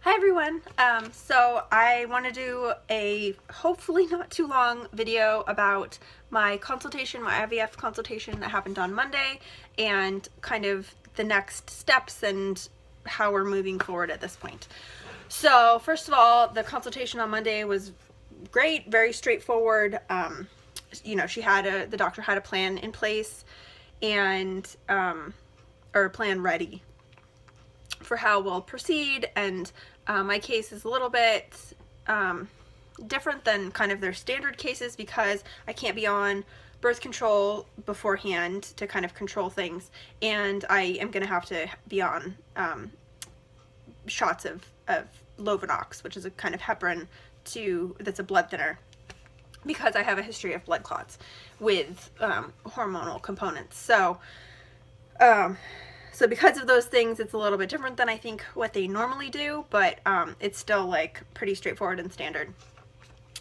Hi everyone. So I want to do a hopefully not too long video about my consultation, my IVF consultation that happened on Monday, and kind of the next steps and how we're moving forward at this point. So first of all, the consultation on Monday was great, very straightforward. The doctor had a plan in place and or a plan ready for how we'll proceed, and my case is a little bit different than kind of their standard cases because I can't be on birth control beforehand to kind of control things, and I am going to have to be on shots of Lovenox, which is a kind of heparin that's a blood thinner, because I have a history of blood clots with hormonal components. So because of those things, it's a little bit different than I think what they normally do, but it's still like pretty straightforward and standard.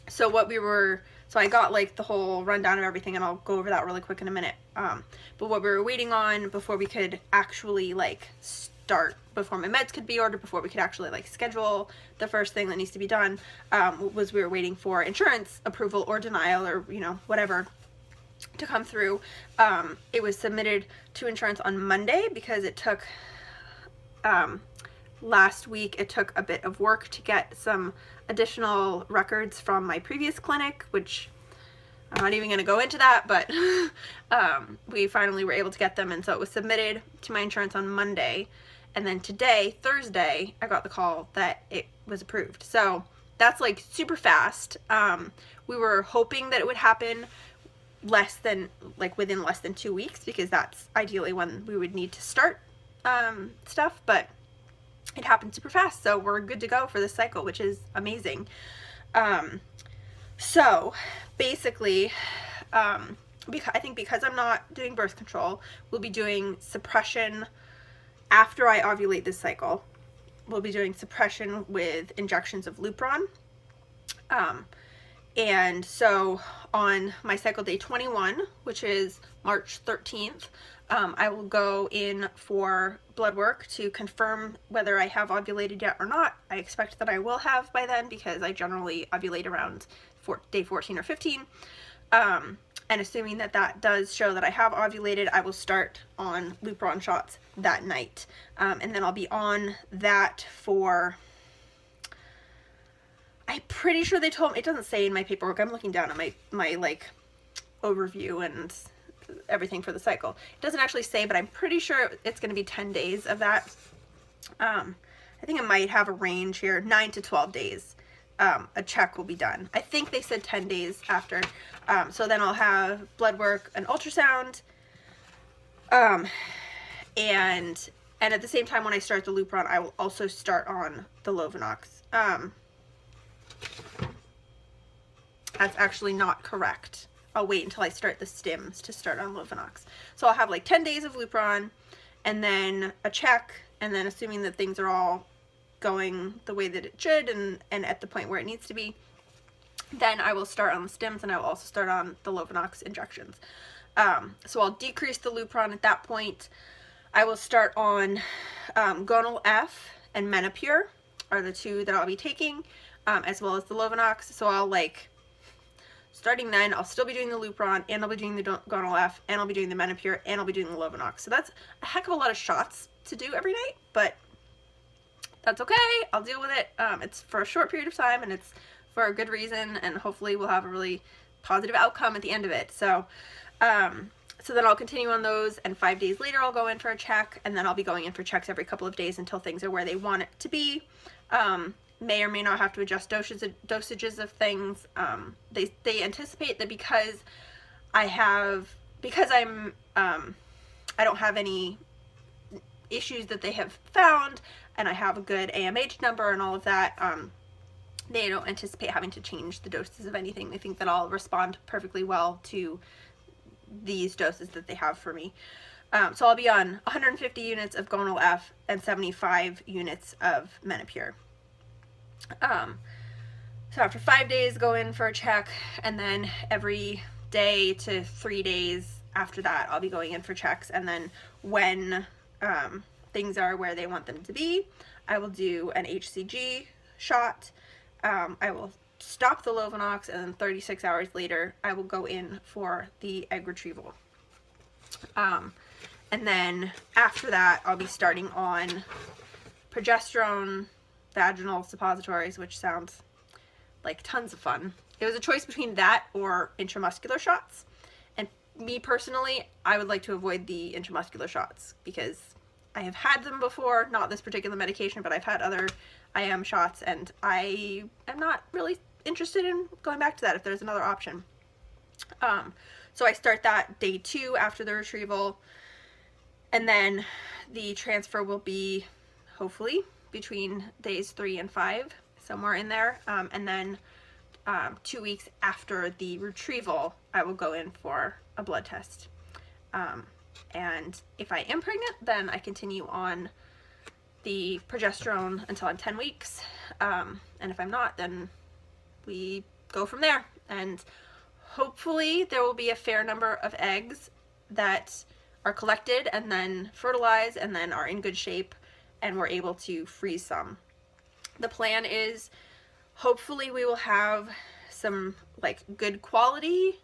So I got like the whole rundown of everything, and I'll go over that really quick in a minute. But what we were waiting on before we could actually like start, before my meds could be ordered, before we could actually like schedule the first thing that needs to be done, was we were waiting for insurance approval or denial, or whatever, to come through. It was submitted to insurance on Monday because it took last week it took a bit of work to get some additional records from my previous clinic, which I'm not even going to go into that, but we finally were able to get them, and so it was submitted to my insurance on Monday, and then today, Thursday, I got the call that it was approved. So that's like super fast. We were hoping that it would happen within less than 2 weeks, because that's ideally when we would need to start stuff, but it happened super fast, so we're good to go for this cycle, which is amazing. So basically, I think because I'm not doing birth control, we'll be doing suppression after I ovulate this cycle. We'll be doing suppression with injections of Lupron. And so on my cycle day 21, which is March 13th, I will go in for blood work to confirm whether I have ovulated yet or not. I expect that I will have by then, because I generally ovulate around day 14 or 15. And assuming that that does show that I have ovulated, I will start on Lupron shots that night. And then I'll be on that for... I'm pretty sure they told me, it doesn't say in my paperwork, I'm looking down at my like overview and everything for the cycle. It doesn't actually say, but I'm pretty sure it's going to be 10 days of that. I think it might have a range here, 9 to 12 days. A check will be done. I think they said 10 days after. So then I'll have blood work, an ultrasound, and at the same time when I start the Lupron, I will also start on the Lovenox. That's actually not correct. I'll wait until I start the stims to start on Lovenox. So I'll have like 10 days of Lupron, and then a check, and then assuming that things are all going the way that it should and at the point where it needs to be, then I will start on the stims, and I will also start on the Lovenox injections. So I'll decrease the Lupron at that point. I will start on Gonal F and Menopur are the two that I'll be taking, as well as the Lovenox. So I'll starting then, I'll still be doing the Lupron, and I'll be doing the Gonal F, and I'll be doing the Menopur, and I'll be doing the Lovenox. So that's a heck of a lot of shots to do every night, but that's okay. I'll deal with it. It's for a short period of time, and it's for a good reason, and hopefully we'll have a really positive outcome at the end of it. So, so then I'll continue on those, and 5 days later I'll go in for a check, and then I'll be going in for checks every couple of days until things are where they want it to be. May or may not have to adjust dosages of things. They anticipate that because I don't have any issues that they have found, and I have a good AMH number and all of that, they don't anticipate having to change the doses of anything. They think that I'll respond perfectly well to these doses that they have for me. So I'll be on 150 units of Gonal F and 75 units of Menopur. So after 5 days, go in for a check, and then every day to 3 days after that, I'll be going in for checks, and then when things are where they want them to be, I will do an HCG shot. I will stop the Lovenox, and then 36 hours later, I will go in for the egg retrieval. And then after that, I'll be starting on progesterone vaginal suppositories, which sounds like tons of fun. It was a choice between that or intramuscular shots. And me personally, I would like to avoid the intramuscular shots because I have had them before, not this particular medication, but I've had other IM shots, and I am not really interested in going back to that if there's another option. So I start that day 2 after the retrieval, and then the transfer will be hopefully between days 3 and 5, somewhere in there. And then 2 weeks after the retrieval, I will go in for a blood test. And if I am pregnant, then I continue on the progesterone until I'm 10 weeks. And if I'm not, then we go from there. And hopefully there will be a fair number of eggs that are collected and then fertilized and then are in good shape, and we're able to freeze some. The plan is hopefully we will have some like good quality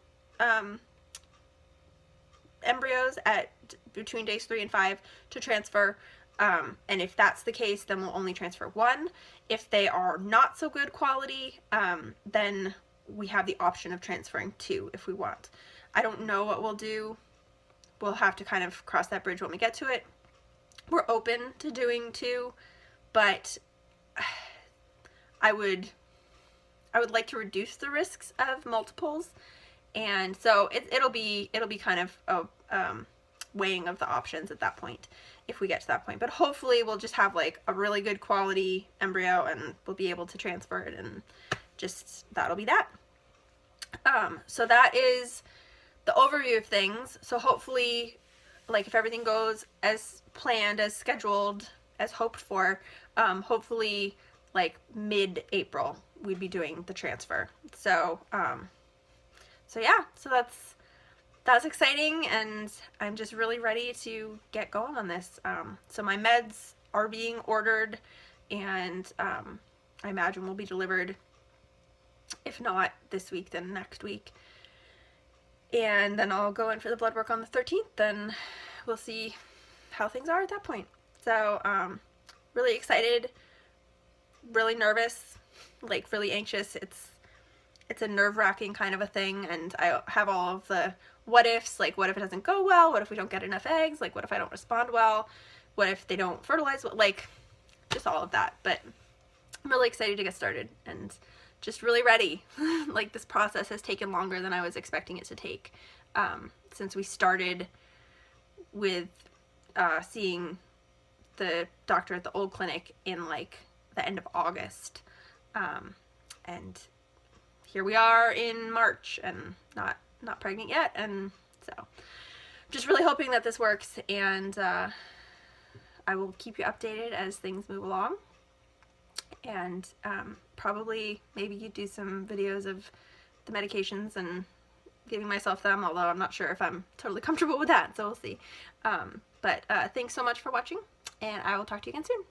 embryos at between days 3 and 5 to transfer. And if that's the case, then we'll only transfer 1. If they are not so good quality, then we have the option of transferring 2 if we want. I don't know what we'll do. We'll have to kind of cross that bridge when we get to it. We're open to doing 2, but I would like to reduce the risks of multiples, and so it'll be kind of a weighing of the options at that point if we get to that point. But hopefully we'll just have like a really good quality embryo and we'll be able to transfer it, and just that'll be that. So that is the overview of things. So hopefully, like if everything goes as planned, as scheduled, as hoped for, hopefully like mid-April we'd be doing the transfer. So so yeah, so that's exciting, and I'm just really ready to get going on this. So my meds are being ordered, and I imagine will be delivered, if not this week, then next week. And then I'll go in for the blood work on the 13th, and we'll see how things are at that point. So really excited, really nervous, like really anxious. It's a nerve-wracking kind of a thing, and I have all of the what ifs, like what if it doesn't go well, what if we don't get enough eggs, like what if I don't respond well, what if they don't fertilize, like just all of that. But I'm really excited to get started and just really ready. Like this process has taken longer than I was expecting it to take, since we started with seeing the doctor at the old clinic in like the end of August, and here we are in March and not pregnant yet. And so just really hoping that this works, and I will keep you updated as things move along. And probably maybe you do some videos of the medications and giving myself them, although I'm not sure if I'm totally comfortable with that, so we'll see. But thanks so much for watching, and I will talk to you again soon.